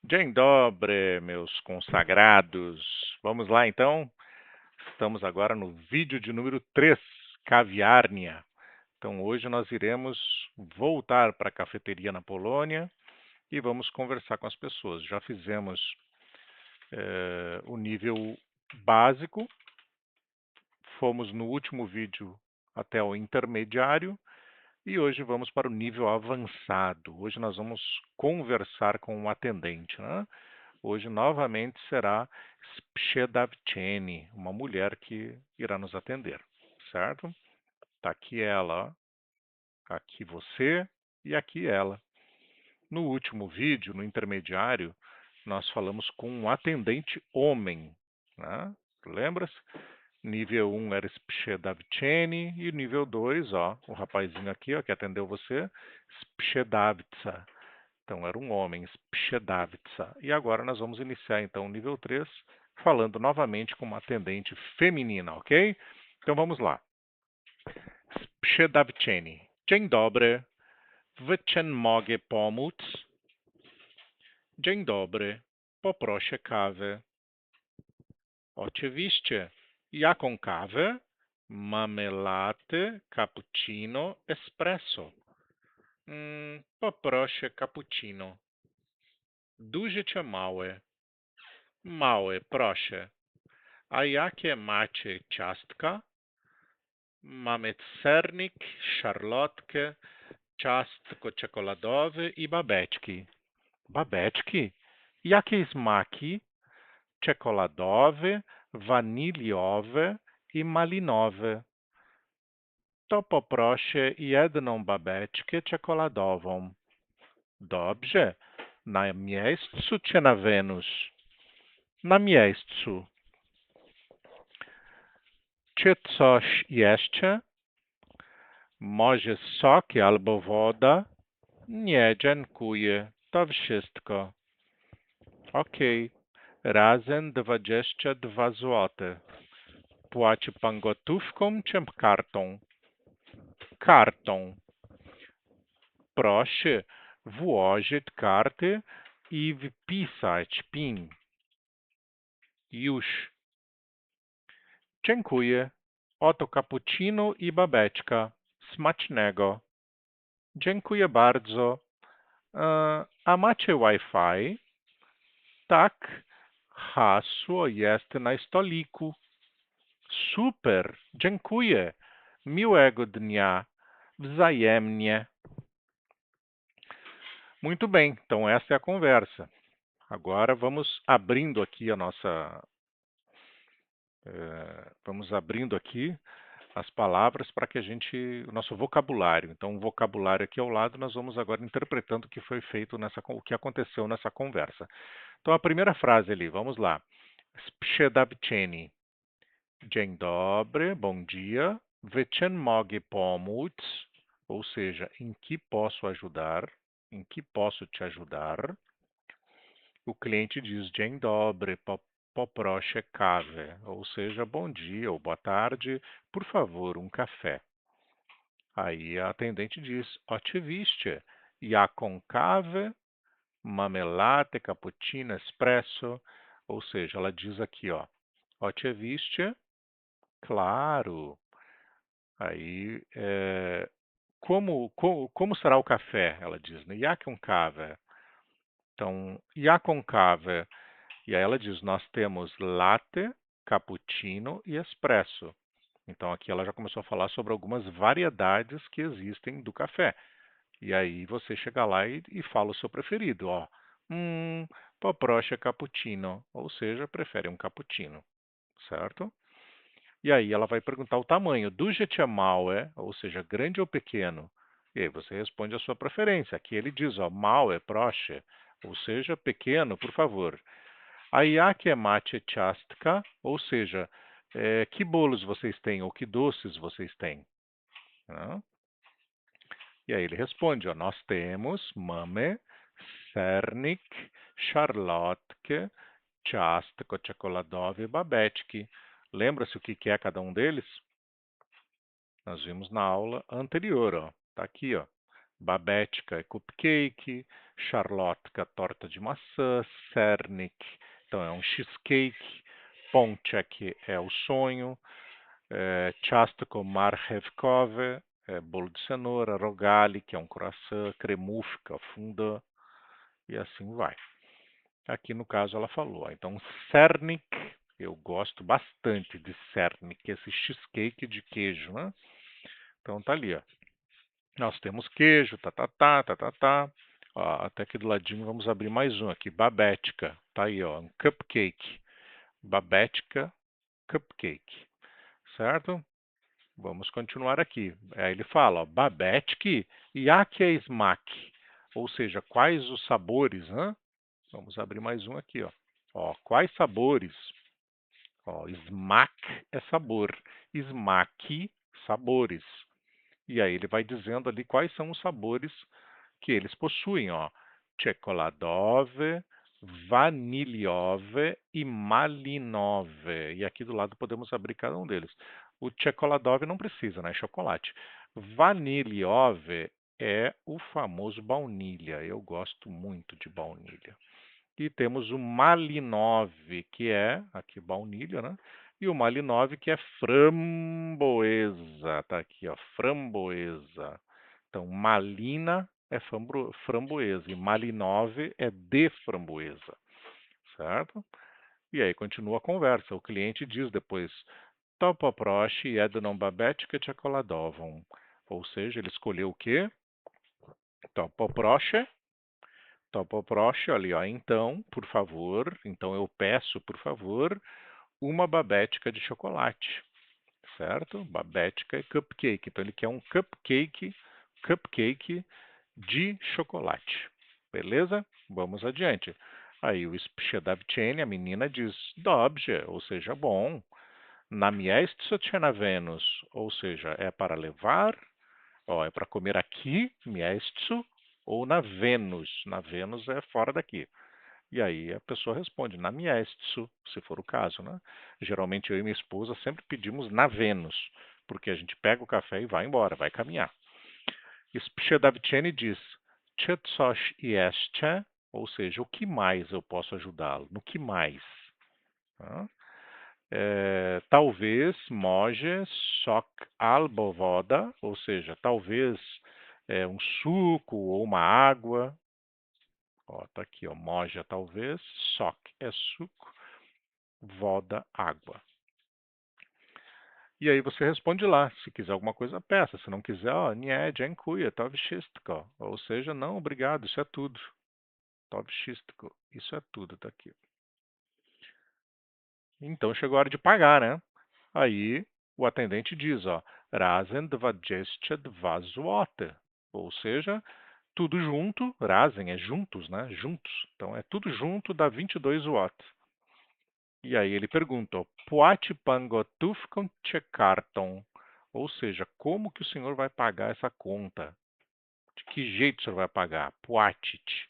Dzień dobry, meus consagrados. Vamos lá então? Estamos agora no vídeo de número 3, Caviarnia. Então hoje nós iremos voltar para a cafeteria na Polônia e vamos conversar com as pessoas. Já fizemos o nível básico, fomos no último vídeo até o intermediário e hoje vamos para o nível avançado. Hoje nós vamos conversar com o atendente, né? Hoje novamente será Sprzedawczyni, uma mulher que irá nos atender, certo? Tá aqui ela, ó. Aqui você e aqui ela. No último vídeo, no intermediário, nós falamos com um atendente homem, né? Lembra-se? Nível 1 era Sprzedawczyni e nível 2, ó, o rapazinho aqui, ó, que atendeu você, Sprzedawca. Então era um homem, Sprzedawca. E agora nós vamos iniciar então o nível 3, falando novamente com uma atendente feminina, ok? Então vamos lá. Sprzedawczyni. Dzień dobry. W czym mogę pomóc? Dzień dobry. Poproszę kawę. Oczywiście. Jaką kawę? Mamy latte, cappuccino, espresso. Poproszę cappuccino. Duże czy małe? Małe, proszę. A jakie macie ciastka? Mamy sernik, szarlotkę, ciastko czekoladowe i babeczki. Babeczki? Jakie smaki? Czekoladowe, waniliowe i malinowe. To poproszę jedną babeczkę czekoladową. Dobrze. Na miejscu czy na Wenus? Na miejscu. Czy coś jeszcze? Może sok albo woda? Nie, dziękuję. To wszystko. Okej. Razem 22 złote. Płaci pan gotówką czy kartą? Kartą. Proszę włożyć kartę i wpisać PIN. Już. Dziękuję. Oto cappuccino i babeczka. Smacznego. Dziękuję bardzo. A macie Wi-Fi? Tak. Hasło jest na stoliku. Super. Dziękuję. Miłego dnia. Wzajemnie. Muito bem. Então essa é a conversa. Agora vamos abrindo aqui a nossa, vamos abrindo aqui as palavras para que a gente, o nosso vocabulário. Então, o vocabulário aqui ao lado, nós vamos agora interpretando o que foi feito o que aconteceu nessa conversa. Então, a primeira frase ali, vamos lá. Sprzedawczyni. Dzień dobry, bom dia. W czym mogę pomóc? Ou seja, em que posso ajudar? Em que posso te ajudar? O cliente diz dzień dobry, poproszę kawę, ou seja, bom dia ou boa tarde, por favor, um café. Aí a atendente diz, oczywiście, jaką kawę, mamy latte, cappuccino, espresso, ou seja, ela diz aqui, ó, oczywiście, claro. Aí, como será o café? Ela diz, né? Jaką kawę. Então, jaką kawę. E aí ela diz, nós temos latte, cappuccino e espresso. Então aqui ela já começou a falar sobre algumas variedades que existem do café. E aí você chega lá e fala o seu preferido, ó. Poproszę cappuccino, ou seja, prefere um cappuccino, certo? E aí ela vai perguntar o tamanho. Duże czy małe, ou seja, grande ou pequeno. E aí você responde a sua preferência. Aqui ele diz, ó, małe, proszę, ou seja, pequeno, por favor. A jakie macie ciastka, ou seja, que bolos vocês têm ou que doces vocês têm? Né? E aí ele responde, ó, nós temos mamy, sernik, szarlotkę, ciastko czekoladowe e babeczki. Lembra-se o que é cada um deles? Nós vimos na aula anterior, ó. Tá aqui, ó. Babeczka é cupcake, Charlotka, torta de maçã. Sernik, então é um cheesecake. Ponchek é o sonho. Ciastko marchewkowe, bolo de cenoura. Rogali, que é um croissant. Kremówka, fondant, e assim vai. Aqui no caso ela falou, ó, então Cernik, eu gosto bastante de Cernik, esse cheesecake de queijo, né? Então tá ali, ó. Nós temos queijo, tá. Ó, até aqui do ladinho vamos abrir mais um aqui, Babetka. Tá aí, ó, um cupcake. Babetka cupcake, certo? Vamos continuar aqui. Aí ele fala, ó, Babetki jakie smak, ou seja, quais os sabores, né? Vamos abrir mais um aqui, ó. Ó, quais sabores? Ó, smack é sabor, smack, sabores. E aí ele vai dizendo ali quais são os sabores que eles possuem, ó. Chocoladowe, vanilhove e malinove. E aqui do lado podemos abrir cada um deles. O chocoladowe não precisa, né? É chocolate. Vanilhove é o famoso baunilha. Eu gosto muito de baunilha. E temos o Malinove, que é aqui baunilha, né? E o Malinove, que é framboesa. Tá aqui, ó, framboesa. Então, Malina é framboesa e Malinove é de framboesa, certo? E aí continua a conversa. O cliente diz depois: "To poprosi jedną babeczkę czekoladową." Ou seja, ele escolheu o quê? To poproszę. Topoprost, ali, ó. Então, por favor, então eu peço, por favor, uma babética de chocolate, certo? Babética é cupcake. Então ele quer um cupcake de chocolate. Beleza? Vamos adiante. Aí o Sprzedawczyni, a menina diz dobrze, ou seja, bom. Na miejscu czy na Vênus, ou seja, é para levar, ó, é para comer aqui, miejscu, ou na Vênus. Na Vênus é fora daqui. E aí a pessoa responde na Miestsu, se for o caso, né? Geralmente eu e minha esposa sempre pedimos na Vênus, porque a gente pega o café e vai embora, vai caminhar. Sprzedawczyni diz "Czy coś jeszcze?", ou seja, o que mais eu posso ajudá-lo? No que mais? Tá? Talvez może sok albo woda, ou seja, talvez um suco ou uma água. Ó, tá aqui, ó, moja talvez, sok é suco, voda água. E aí você responde lá, se quiser alguma coisa, peça, se não quiser, ó, nie, dziękuję, to wszystko. Ou seja, não, obrigado, isso é tudo. To wszystko, isso é tudo, tá aqui. Então chegou a hora de pagar, né? Aí o atendente diz, ó, razem 22 złote. Ou seja, tudo junto, razem é juntos, né? Juntos. Então é tudo junto dá 22 złote. E aí ele pergunta, ó, płaci pan gotówką czy kartą? Ou seja, como que o senhor vai pagar essa conta? De que jeito o senhor vai pagar? Płacić.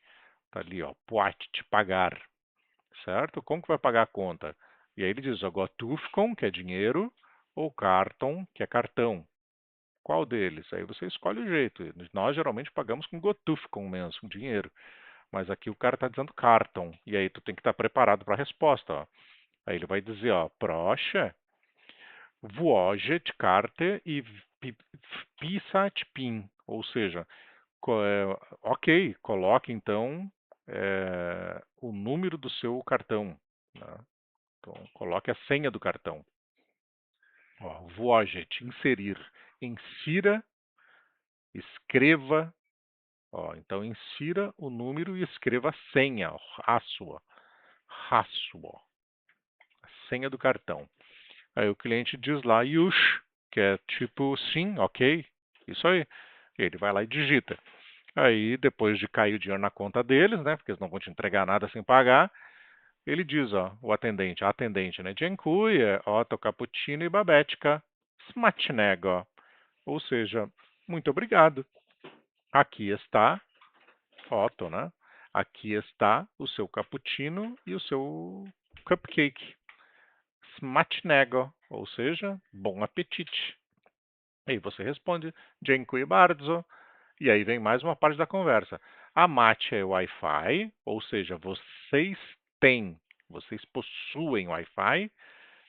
Tá ali, ó, płacić, pagar. Certo? Como que vai pagar a conta? E aí ele diz, ó, gotówką, que é dinheiro, ou kartą, que é cartão. Qual deles? Aí você escolhe o jeito. Nós geralmente pagamos com gotówką mesmo, com dinheiro. Mas aqui o cara está dizendo cartão. E aí tu tem que estar preparado para a resposta, ó. Aí ele vai dizer, ó, proszę włożyć kartę i wpisać PIN. Ou seja, ok, coloque então o número do seu cartão, né? Então, coloque a senha do cartão. Ó, włożyć, inserir. Insira, escreva. Ó, então, insira o número e escreva a senha, hasło. Hasło. A senha do cartão. Aí o cliente diz lá już, que é tipo sim, ok, isso aí. Ele vai lá e digita. Aí, depois de cair o dinheiro na conta deles, né, porque eles não vão te entregar nada sem pagar, ele diz, ó, o atendente, a atendente, né, dziękuję, oto cappuccino e babeczka, smacznego. Ou seja, muito obrigado. Aqui está, Otto, né? Aqui está o seu cappuccino e o seu cupcake. Smacznego, ou seja, bom apetite. Aí você responde, dziękuję bardzo. E aí vem mais uma parte da conversa. A macie Wi-Fi, ou seja, vocês possuem Wi-Fi.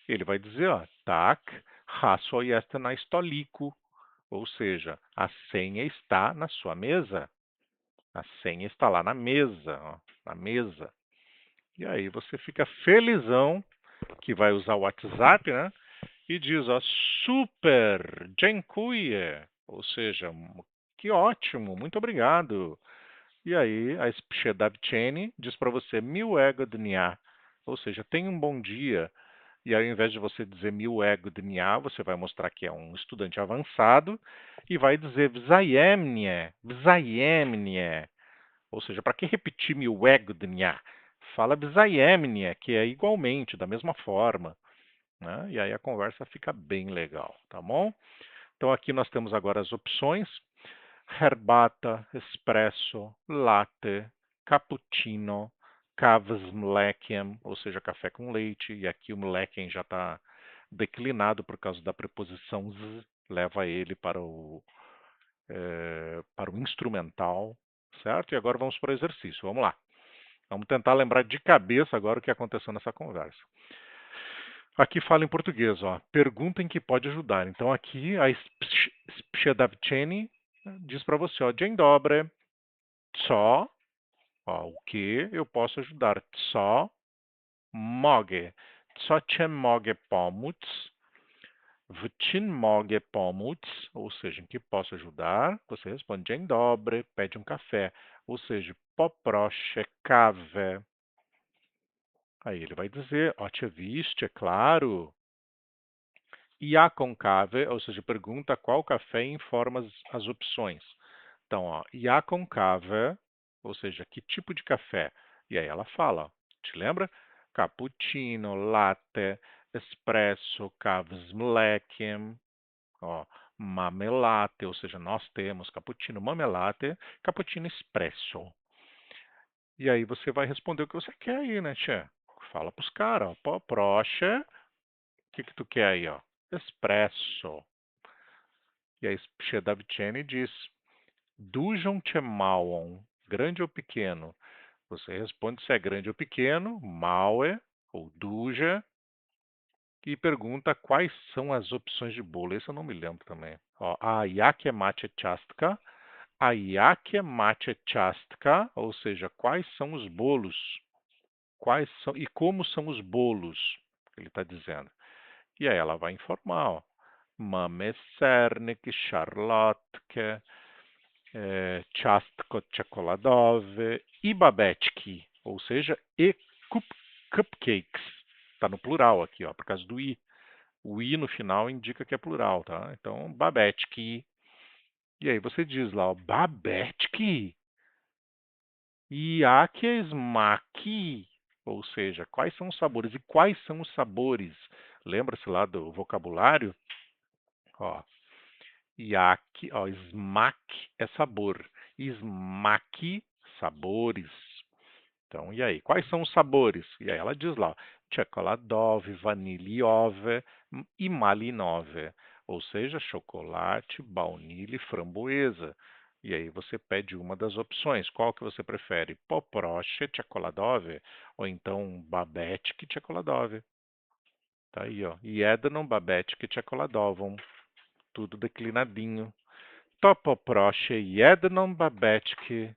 Ele vai dizer, ó, tak, hasło jest na stoliku, ou seja, a senha está na sua mesa. A senha está lá na mesa, ó, na mesa. E aí você fica felizão que vai usar o WhatsApp, né? E diz, ó, super, dziękuję, ou seja, que ótimo, muito obrigado. E aí a sprzedawczyni diz para você miłego dnia, ou seja, tenha um bom dia. E aí, ao invés de você dizer miłego dnia, você vai mostrar que é um estudante avançado e vai dizer wzajemnie, wzajemnie. Ou seja, para que repetir miłego dnia? Fala wzajemnie, que é igualmente, da mesma forma, né? E aí a conversa fica bem legal, tá bom? Então aqui nós temos agora as opções: herbata, espresso, latte, cappuccino, kava z mlekiem, ou seja, café com leite. E aqui o mlekiem já está declinado por causa da preposição z, leva ele para o instrumental, certo? E agora vamos para o exercício. Vamos lá. Vamos tentar lembrar de cabeça agora o que aconteceu nessa conversa. Aqui fala em português, ó. Pergunta em que pode ajudar. Então aqui a sprzedawczyni diz para você, ó, dzień dobry, co, ó, o que eu posso ajudar? Co mogę? Co cię mogę pomóc? W czym mogę pomóc? Ou seja, em que posso ajudar? Você responde dzień dobry, pede um café. Ou seja, poproszę kawę. Aí ele vai dizer, oczywiście, claro. E a concave, ou seja, pergunta qual café e informa as opções. Então, ó, e a concave, ou seja, que tipo de café? E aí ela fala, ó, te lembra? Cappuccino, latte, espresso, kava z mlekiem, ó, mame latte, ou seja, nós temos cappuccino, mame latte, cappuccino espresso. E aí você vai responder o que você quer aí, né, tia? Fala pros caras, ó, pô, procha, o que que tu quer aí, ó? Espresso. E a Shedavchene diz: Dujam te małą, grande ou pequeno? Você responde se é grande ou pequeno, małe ou duja, e pergunta quais são as opções de bolo. Esse eu não me lembro também. Ó, a jakie macie ciastka? A jakie macie ciastka? Ou seja, quais são os bolos? Quais são e como são os bolos? Ele está dizendo. E aí ela vai informar, ó. Mamy sernik, szarlotkę, ciastko czekoladowe e babeczki, ou seja, e cupcakes. Está no plural aqui, ó, por causa do i. O i no final indica que é plural, tá? Então, babeczki. E aí você diz lá, ó, babeczki. Jakie smaki? Ou seja, quais são os sabores? E quais são os sabores? Lembra-se lá do vocabulário? Ó, Yak, ó, smack é sabor. Smack, sabores. Então, e aí? Quais são os sabores? E aí ela diz lá, czekoladowe, vaniliowe e malinove. Ou seja, chocolate, baunilha e framboesa. E aí você pede uma das opções. Qual que você prefere? Poproszę czekoladowe ou então babeczki czekoladowe. Tá aí, ó. Jedną babeczkę czekoladową. Tudo declinadinho. To poproszę jedną babeczkę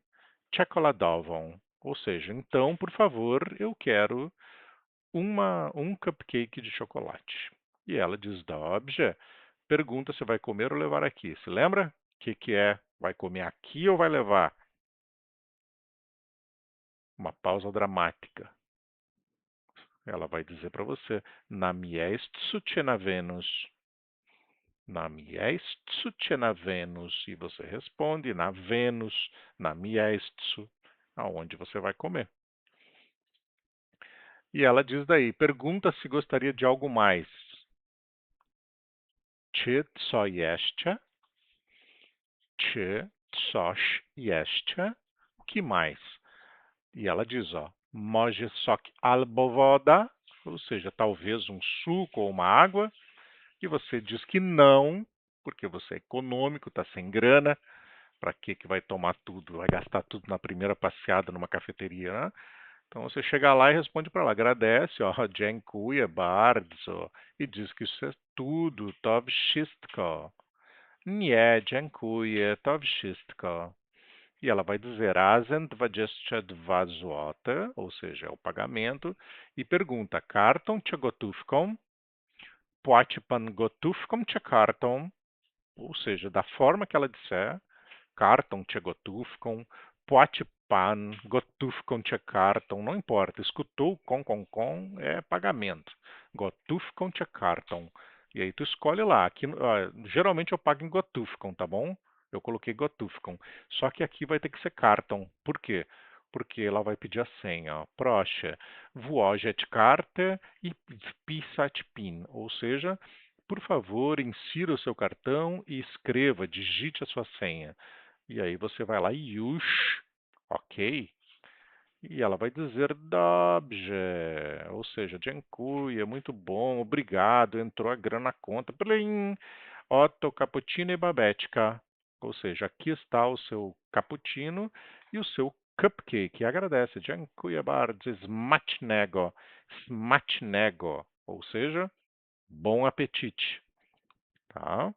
czekoladową. Ou seja, então, por favor, eu quero um cupcake de chocolate. E ela diz, dobrze. Pergunta se vai comer ou levar aqui. Se lembra? O que é? Vai comer aqui ou vai levar? Uma pausa dramática. Ela vai dizer para você, na miejscu na Vênus. Na miejscu na Vênus? E você responde, na Vênus, na miejscu, aonde você vai comer. E ela diz daí, pergunta se gostaria de algo mais. Czy co jeszcze? Czy coś jeszcze? O que mais? E ela diz, ó, może sok albo woda, ou seja, talvez um suco ou uma água. E você diz que não, porque você é econômico, está sem grana, Para que vai tomar tudo? Vai gastar tudo na primeira passeada numa cafeteria, né? Então você chega lá e responde para ela, agradece, ó, dziękuję bardzo, e diz que isso é tudo, to wszystko. Nie, dziękuję, to wszystko. E ela vai dizer razem 22 złote, ou seja, é o pagamento, e pergunta, kartą czy gotówką? Płaci pan gotówką czy kartą? Ou seja, da forma que ela disser, kartą czy gotówką, płaci pan gotówką czy kartą, não importa, escutou com é pagamento, gotówką czy kartą. E aí tu escolhe lá, aqui, geralmente eu pago em gotówką, tá bom? Eu coloquei gotówką, só que aqui vai ter que ser kartą, por quê? Porque ela vai pedir a senha, ó, proszę, włożyć kartę i wpisać PIN, ou seja, por favor, insira o seu cartão e escreva, digite a sua senha. E aí você vai lá e już, ok? E ela vai dizer dobrze, ou seja, dziękuję, muito bom, obrigado, entrou a grana na conta. Plim, oto cappuccino e babeczka. Ou seja, aqui está o seu cappuccino e o seu cupcake. E agradece, dziękuję bardzo, smacznego, smacznego, ou seja, bom apetite, tá?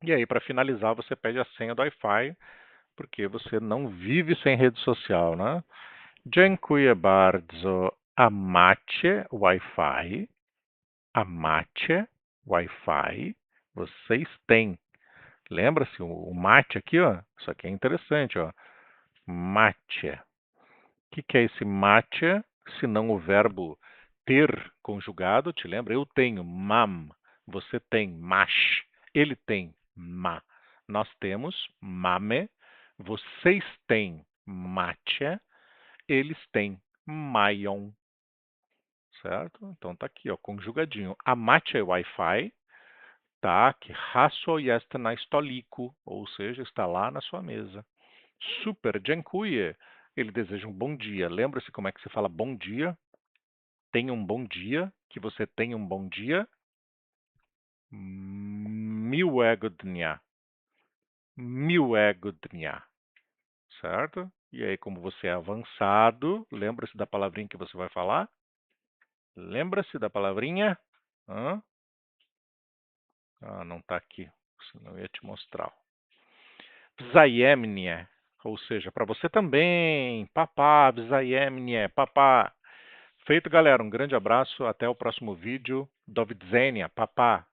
E aí, para finalizar, você pede a senha do Wi-Fi, porque você não vive sem rede social, né? Dziękuję bardzo. A macie Wi-Fi. A macie Wi-Fi. Vocês têm. Lembra-se, o mate aqui, ó. Isso aqui é interessante, ó. Mate. O que é esse mate? Se não o verbo ter conjugado, te lembra? Eu tenho mam, você tem mash, ele tem ma. Nós temos mame, vocês têm matcha, eles têm mają, certo? Então tá aqui, ó, conjugadinho. A matcha é Wi-Fi, tá? Que raso jest na stoliku, ou seja, está lá na sua mesa. Super, dziękuję. Ele deseja um bom dia. Lembra-se como é que se fala bom dia? Tenha um bom dia. Que você tenha um bom dia. Miłego dnia. Miłego dnia. Certo? E aí, como você é avançado, lembra-se da palavrinha que você vai falar? Lembra-se da palavrinha? Hã? Ah, não está aqui. Senão eu ia te mostrar. Wzajemnie. Ou seja, para você também. Papá, wzajemnie. Papá. Feito, galera. Um grande abraço. Até o próximo vídeo. Do widzenia. Papá.